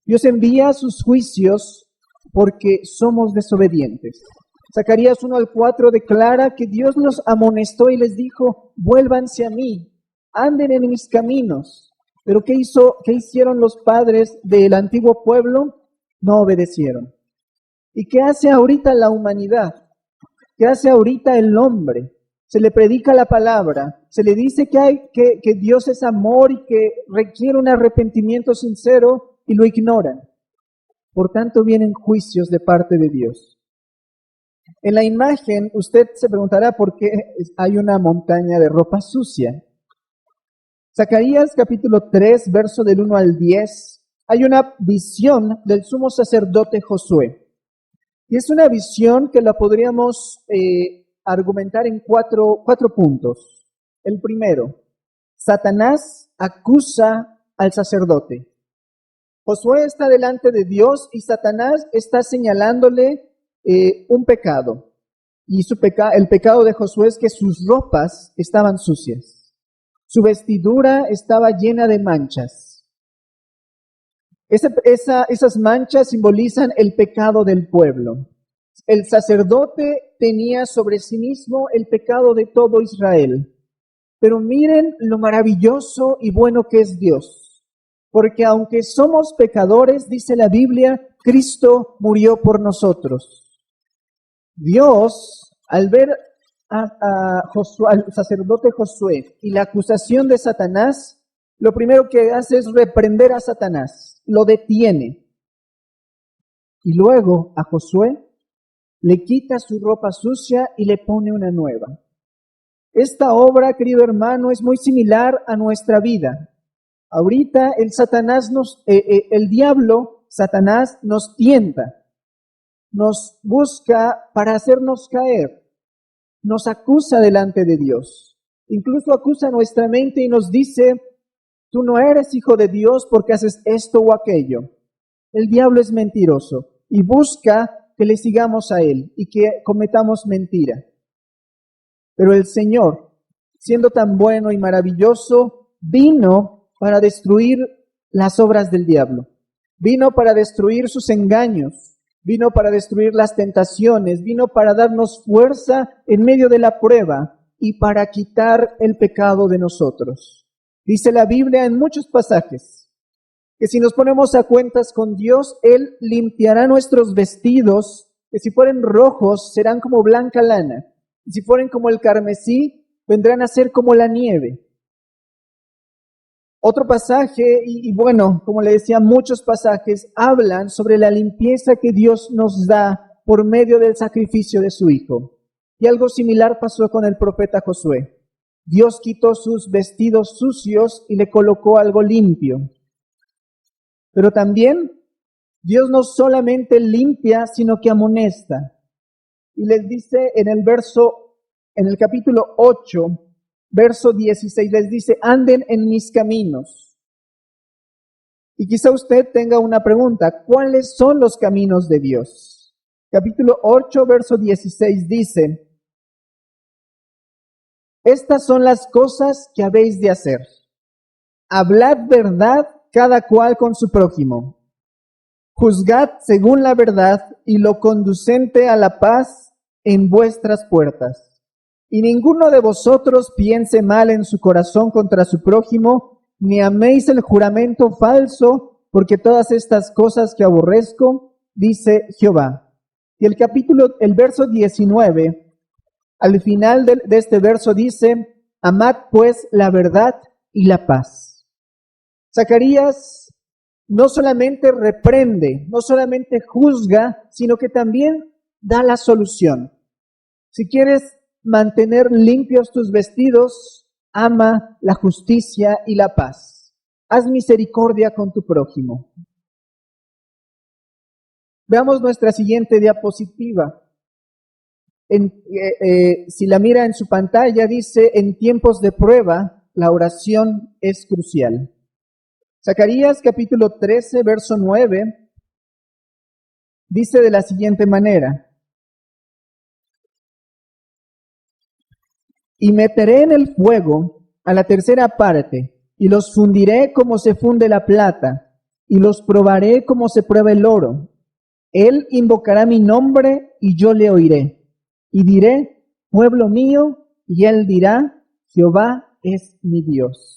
Dios envía sus juicios porque somos desobedientes. Zacarías 1 al 4 declara que Dios los amonestó y les dijo, vuélvanse a mí, anden en mis caminos. Pero ¿qué hicieron los padres del antiguo pueblo? No obedecieron. ¿Y qué hace ahorita la humanidad? ¿Qué hace ahorita el hombre? Se le predica la palabra, se le dice que Dios es amor y que requiere un arrepentimiento sincero y lo ignoran. Por tanto, vienen juicios de parte de Dios. En la imagen, usted se preguntará por qué hay una montaña de ropa sucia. Zacarías capítulo 3, verso del 1 al 10, hay una visión del sumo sacerdote Josué. Y es una visión que la podríamos argumentar en cuatro puntos. El primero, Satanás acusa al sacerdote. Josué está delante de Dios y Satanás está señalándole un pecado. Y el pecado de Josué es que sus ropas estaban sucias. Su vestidura estaba llena de manchas. Esas manchas simbolizan el pecado del pueblo. El sacerdote tenía sobre sí mismo el pecado de todo Israel. Pero miren lo maravilloso y bueno que es Dios. Porque aunque somos pecadores, dice la Biblia, Cristo murió por nosotros. Dios, al ver al sacerdote Josué y la acusación de Satanás, lo primero que hace es reprender a Satanás, lo detiene. Y luego a Josué le quita su ropa sucia y le pone una nueva. Esta obra, querido hermano, es muy similar a nuestra vida. Ahorita el diablo, Satanás, nos tienta, nos busca para hacernos caer, nos acusa delante de Dios. Incluso acusa nuestra mente y nos dice, tú no eres hijo de Dios porque haces esto o aquello. El diablo es mentiroso y busca que le sigamos a él y que cometamos mentira. Pero el Señor, siendo tan bueno y maravilloso, vino para destruir las obras del diablo. Vino para destruir sus engaños. Vino para destruir las tentaciones. Vino para darnos fuerza en medio de la prueba y para quitar el pecado de nosotros. Dice la Biblia en muchos pasajes que si nos ponemos a cuentas con Dios, Él limpiará nuestros vestidos, que si fueren rojos serán como blanca lana, y si fueren como el carmesí, vendrán a ser como la nieve. Otro pasaje, y bueno, como le decía, muchos pasajes hablan sobre la limpieza que Dios nos da por medio del sacrificio de su Hijo. Y algo similar pasó con el profeta Josué. Dios quitó sus vestidos sucios y le colocó algo limpio. Pero también Dios no solamente limpia, sino que amonesta. Y les dice en el capítulo 8 verso 16 les dice, anden en mis caminos. Y quizá usted tenga una pregunta, ¿cuáles son los caminos de Dios? Capítulo 8, verso 16 dice, estas son las cosas que habéis de hacer. Hablad verdad cada cual con su prójimo. Juzgad según la verdad y lo conducente a la paz en vuestras puertas. Y ninguno de vosotros piense mal en su corazón contra su prójimo, ni améis el juramento falso, porque todas estas cosas que aborrezco, dice Jehová. Y el verso 19, al final de este verso dice, amad pues la verdad y la paz. Zacarías no solamente reprende, no solamente juzga, sino que también da la solución. Si quieres mantener limpios tus vestidos, ama la justicia y la paz. Haz misericordia con tu prójimo. Veamos nuestra siguiente diapositiva. Si la mira en su pantalla, dice, en tiempos de prueba, la oración es crucial. Zacarías capítulo 13, verso 9, dice de la siguiente manera, y meteré en el fuego a la tercera parte, y los fundiré como se funde la plata, y los probaré como se prueba el oro. Él invocará mi nombre, y yo le oiré. Y diré, pueblo mío, y él dirá, Jehová es mi Dios.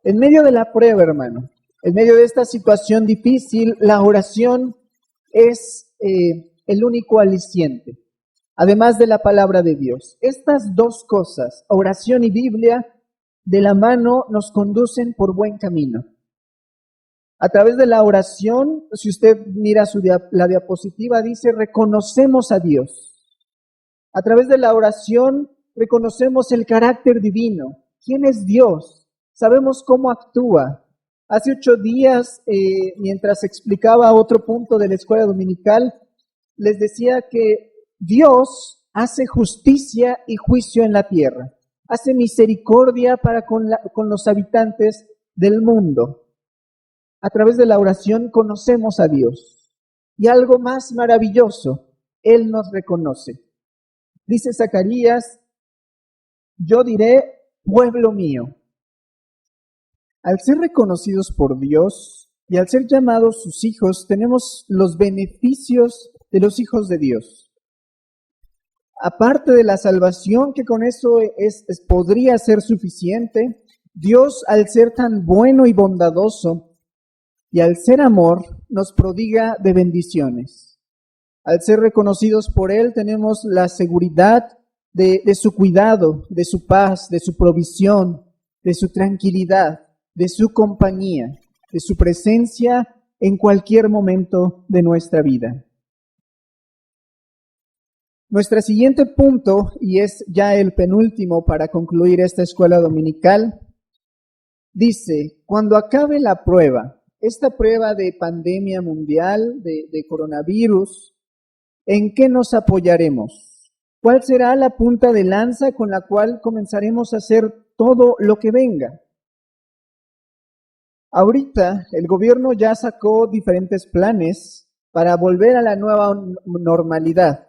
En medio de la prueba, hermano, en medio de esta situación difícil, la oración es el único aliciente, además de la palabra de Dios. Estas dos cosas, oración y Biblia, de la mano nos conducen por buen camino. A través de la oración, si usted mira la diapositiva, dice, reconocemos a Dios. A través de la oración reconocemos el carácter divino. ¿Quién es Dios? Sabemos cómo actúa. Hace 8 días, mientras explicaba otro punto de la escuela dominical, les decía que Dios hace justicia y juicio en la tierra. Hace misericordia para con los habitantes del mundo. A través de la oración conocemos a Dios. Y algo más maravilloso, Él nos reconoce. Dice Zacarías, yo diré, pueblo mío. Al ser reconocidos por Dios y al ser llamados sus hijos, tenemos los beneficios de los hijos de Dios. Aparte de la salvación, que con eso podría ser suficiente, Dios, al ser tan bueno y bondadoso y al ser amor, nos prodiga de bendiciones. Al ser reconocidos por Él, tenemos la seguridad de su cuidado, de su paz, de su provisión, de su tranquilidad, de su compañía, de su presencia en cualquier momento de nuestra vida. Nuestro siguiente punto, y es ya el penúltimo para concluir esta escuela dominical, dice, cuando acabe la prueba, esta prueba de pandemia mundial, de coronavirus, ¿en qué nos apoyaremos? ¿Cuál será la punta de lanza con la cual comenzaremos a hacer todo lo que venga? Ahorita el gobierno ya sacó diferentes planes para volver a la nueva normalidad.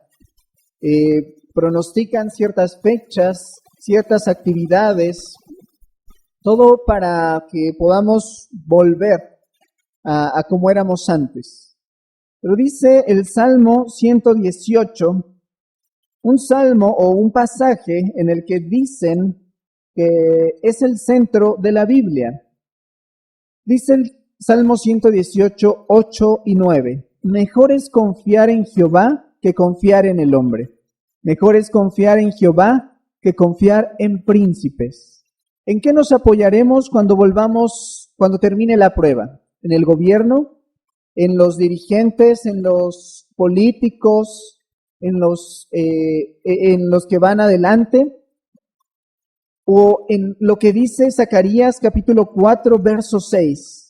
Pronostican ciertas fechas, ciertas actividades, todo para que podamos volver a como éramos antes. Pero dice el Salmo 118, un salmo o un pasaje en el que dicen que es el centro de la Biblia. Dice el Salmo 118, 8 y 9, mejor es confiar en Jehová que confiar en el hombre. Mejor es confiar en Jehová que confiar en príncipes. ¿En qué nos apoyaremos cuando termine la prueba? ¿En el gobierno? ¿En los dirigentes? ¿En los políticos? ¿En los que van adelante? ¿O en lo que dice Zacarías capítulo 4, verso 6?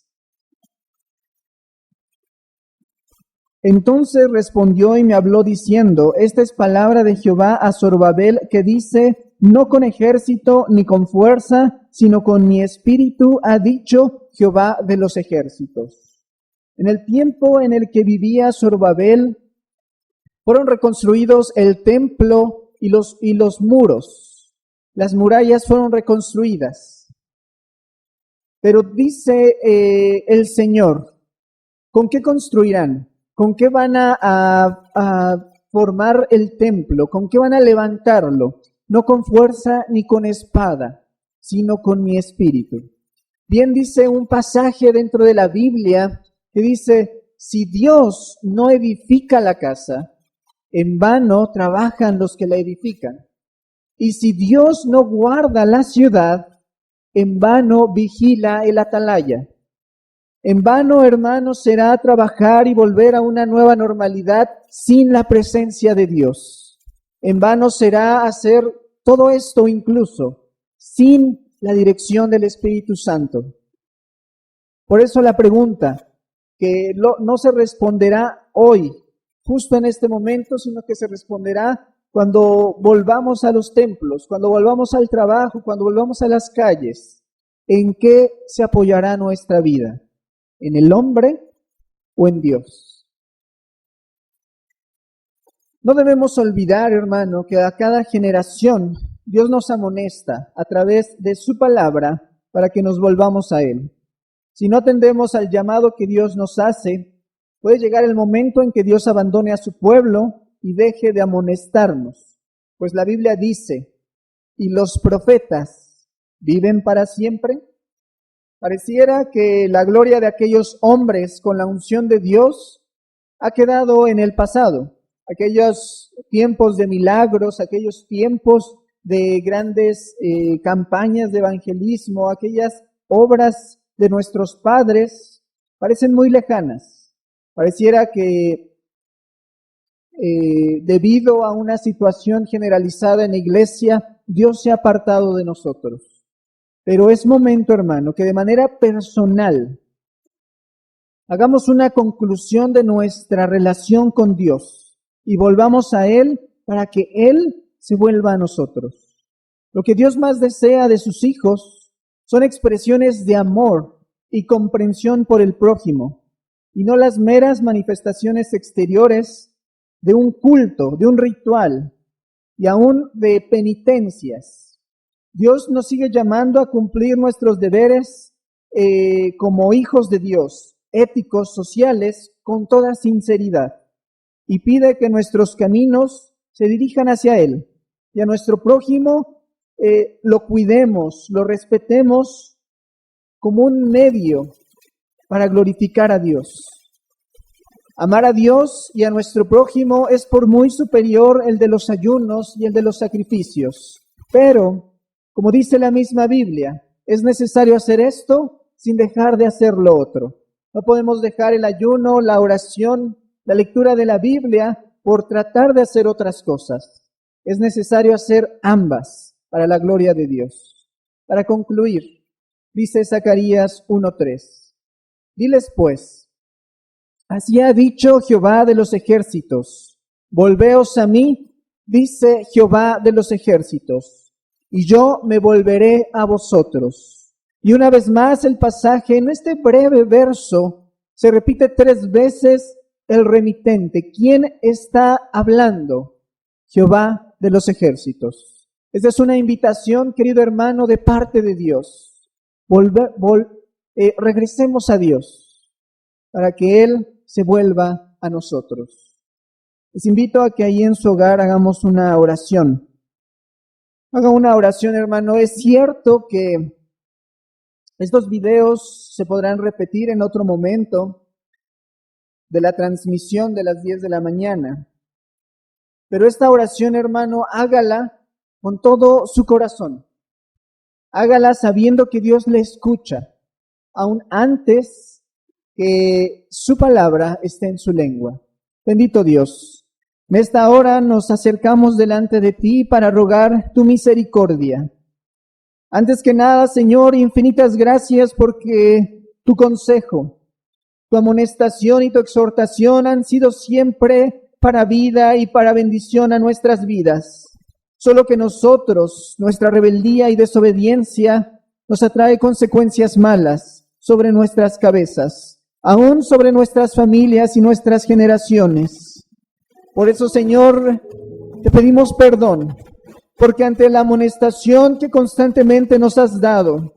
Entonces respondió y me habló diciendo, esta es palabra de Jehová a Zorobabel que dice, no con ejército ni con fuerza, sino con mi espíritu, ha dicho Jehová de los ejércitos. En el tiempo en el que vivía Zorobabel, fueron reconstruidos el templo y los muros. Las murallas fueron reconstruidas. Pero dice el Señor, ¿con qué construirán? ¿Con qué van a formar el templo? ¿Con qué van a levantarlo? No con fuerza ni con espada, sino con mi espíritu. Bien dice un pasaje dentro de la Biblia que dice, si Dios no edifica la casa, en vano trabajan los que la edifican. Y si Dios no guarda la ciudad, en vano vigila el atalaya. En vano, hermanos, será trabajar y volver a una nueva normalidad sin la presencia de Dios. En vano será hacer todo esto incluso sin la dirección del Espíritu Santo. Por eso la pregunta, que no se responderá hoy, justo en este momento, sino que se responderá cuando volvamos a los templos, cuando volvamos al trabajo, cuando volvamos a las calles. ¿En qué se apoyará nuestra vida? ¿En el hombre o en Dios? No debemos olvidar, hermano, que a cada generación Dios nos amonesta a través de su palabra para que nos volvamos a Él. Si no atendemos al llamado que Dios nos hace, puede llegar el momento en que Dios abandone a su pueblo y deje de amonestarnos. Pues la Biblia dice, ¿y los profetas viven para siempre? Pareciera que la gloria de aquellos hombres con la unción de Dios ha quedado en el pasado. Aquellos tiempos de milagros, aquellos tiempos de grandes campañas de evangelismo, aquellas obras de nuestros padres, parecen muy lejanas. Pareciera que debido a una situación generalizada en la iglesia, Dios se ha apartado de nosotros. Pero es momento, hermano, que de manera personal hagamos una conclusión de nuestra relación con Dios y volvamos a Él para que Él se vuelva a nosotros. Lo que Dios más desea de sus hijos son expresiones de amor y comprensión por el prójimo, y no las meras manifestaciones exteriores de un culto, de un ritual y aún de penitencias. Dios nos sigue llamando a cumplir nuestros deberes como hijos de Dios, éticos, sociales, con toda sinceridad. Y pide que nuestros caminos se dirijan hacia Él. Y a nuestro prójimo lo cuidemos, lo respetemos como un medio para glorificar a Dios. Amar a Dios y a nuestro prójimo es por muy superior el de los ayunos y el de los sacrificios. Pero como dice la misma Biblia, es necesario hacer esto sin dejar de hacer lo otro. No podemos dejar el ayuno, la oración, la lectura de la Biblia por tratar de hacer otras cosas. Es necesario hacer ambas para la gloria de Dios. Para concluir, dice Zacarías 1:3. Diles pues, así ha dicho Jehová de los ejércitos, volveos a mí, dice Jehová de los ejércitos, y yo me volveré a vosotros. Y una vez más el pasaje en este breve verso se repite 3 veces el remitente. ¿Quién está hablando? Jehová de los ejércitos. Esta es una invitación, querido hermano, de parte de Dios. Regresemos a Dios para que Él se vuelva a nosotros. Les invito a que ahí en su hogar hagamos una oración. Haga una oración, hermano. Es cierto que estos videos se podrán repetir en otro momento de la transmisión de las 10 de la mañana. Pero esta oración, hermano, hágala con todo su corazón. Hágala sabiendo que Dios le escucha, aún antes que su palabra esté en su lengua. Bendito Dios. En esta hora nos acercamos delante de ti para rogar tu misericordia. Antes que nada, Señor, infinitas gracias porque tu consejo, tu amonestación y tu exhortación han sido siempre para vida y para bendición a nuestras vidas. solo que nosotros, nuestra rebeldía y desobediencia, nos atrae consecuencias malas sobre nuestras cabezas, aún sobre nuestras familias y nuestras generaciones. Por eso, Señor, te pedimos perdón, porque ante la amonestación que constantemente nos has dado,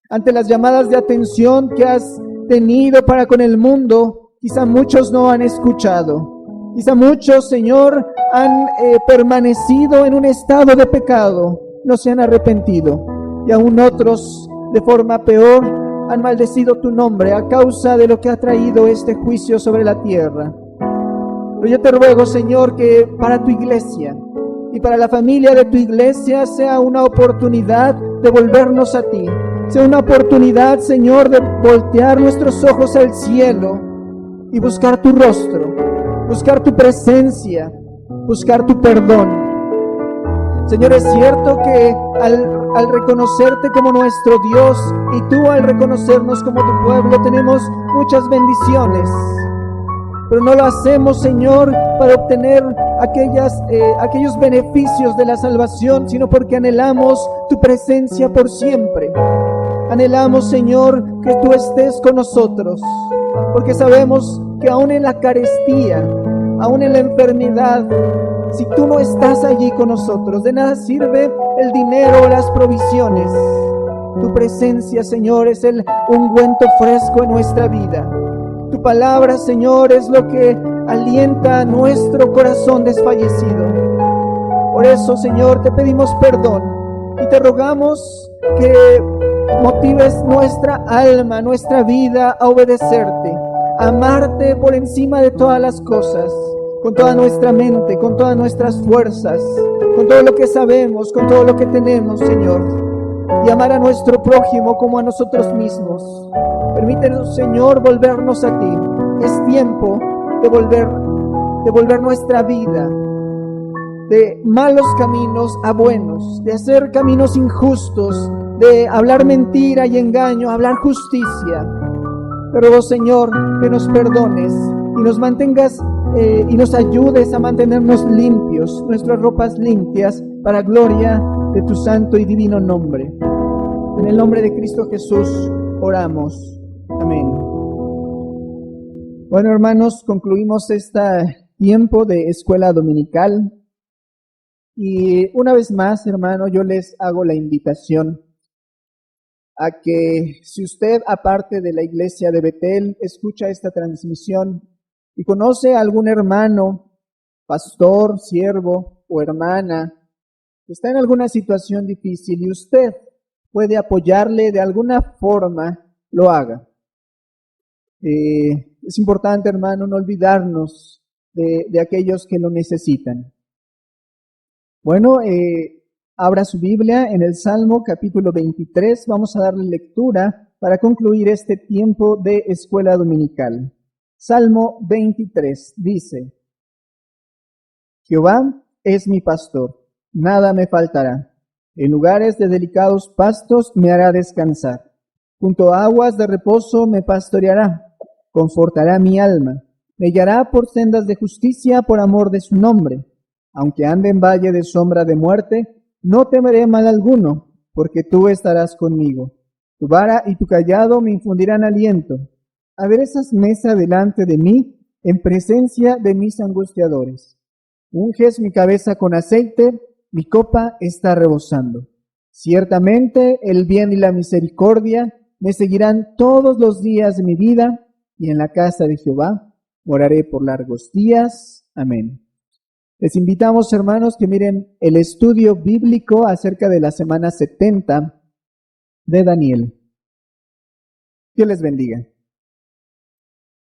ante las llamadas de atención que has tenido para con el mundo, quizá muchos no han escuchado. Quizá muchos, Señor, han permanecido en un estado de pecado, no se han arrepentido. Y aún otros, de forma peor, han maldecido tu nombre a causa de lo que ha traído este juicio sobre la tierra. Pero yo te ruego, Señor, que para tu iglesia y para la familia de tu iglesia sea una oportunidad de volvernos a ti. Sea una oportunidad, Señor, de voltear nuestros ojos al cielo y buscar tu rostro, buscar tu presencia, buscar tu perdón. Señor, es cierto que al reconocerte como nuestro Dios y tú al reconocernos como tu pueblo tenemos muchas bendiciones, pero no lo hacemos, Señor, para obtener aquellos beneficios de la salvación, sino porque anhelamos tu presencia por siempre. Anhelamos, Señor, que tú estés con nosotros, porque sabemos que aún en la carestía, aún en la enfermedad, si tú no estás allí con nosotros, de nada sirve el dinero o las provisiones. Tu presencia, Señor, es el ungüento fresco en nuestra vida. Tu palabra, Señor, es lo que alienta nuestro corazón desfallecido. Por eso, Señor, te pedimos perdón y te rogamos que motives nuestra alma, nuestra vida a obedecerte, a amarte por encima de todas las cosas, con toda nuestra mente, con todas nuestras fuerzas, con todo lo que sabemos, con todo lo que tenemos, Señor, y amar a nuestro prójimo como a nosotros mismos. Permítenos, Señor, volvernos a ti. Es tiempo de volver nuestra vida de malos caminos a buenos, de hacer caminos injustos, de hablar mentira y engaño, hablar justicia. Te ruego, Señor, que nos perdones y nos mantengas y nos ayudes a mantenernos limpios, nuestras ropas limpias, para gloria de tu santo y divino nombre. En el nombre de Cristo Jesús oramos. Amén. Bueno, hermanos, concluimos este tiempo de escuela dominical. Y una vez más, hermano, yo les hago la invitación a que si usted, aparte de la iglesia de Betel, escucha esta transmisión y conoce a algún hermano, pastor, siervo o hermana que está en alguna situación difícil y usted puede apoyarle de alguna forma, lo haga. Es importante, hermano, no olvidarnos de aquellos que lo necesitan. Bueno, abra su Biblia en el Salmo capítulo 23. Vamos a darle lectura para concluir este tiempo de escuela dominical. Salmo 23 dice: Jehová es mi pastor, nada me faltará. En lugares de delicados pastos me hará descansar. Junto a aguas de reposo me pastoreará, confortará mi alma. Me guiará por sendas de justicia por amor de su nombre. Aunque ande en valle de sombra de muerte, no temeré mal alguno, porque tú estarás conmigo. Tu vara y tu cayado me infundirán aliento. Aderezas mesa delante de mí, en presencia de mis angustiadores. Unges mi cabeza con aceite, mi copa está rebosando. Ciertamente el bien y la misericordia me seguirán todos los días de mi vida, y en la casa de Jehová moraré por largos días. Amén. Les invitamos, hermanos, que miren el estudio bíblico acerca de la semana 70 de Daniel. Dios les bendiga.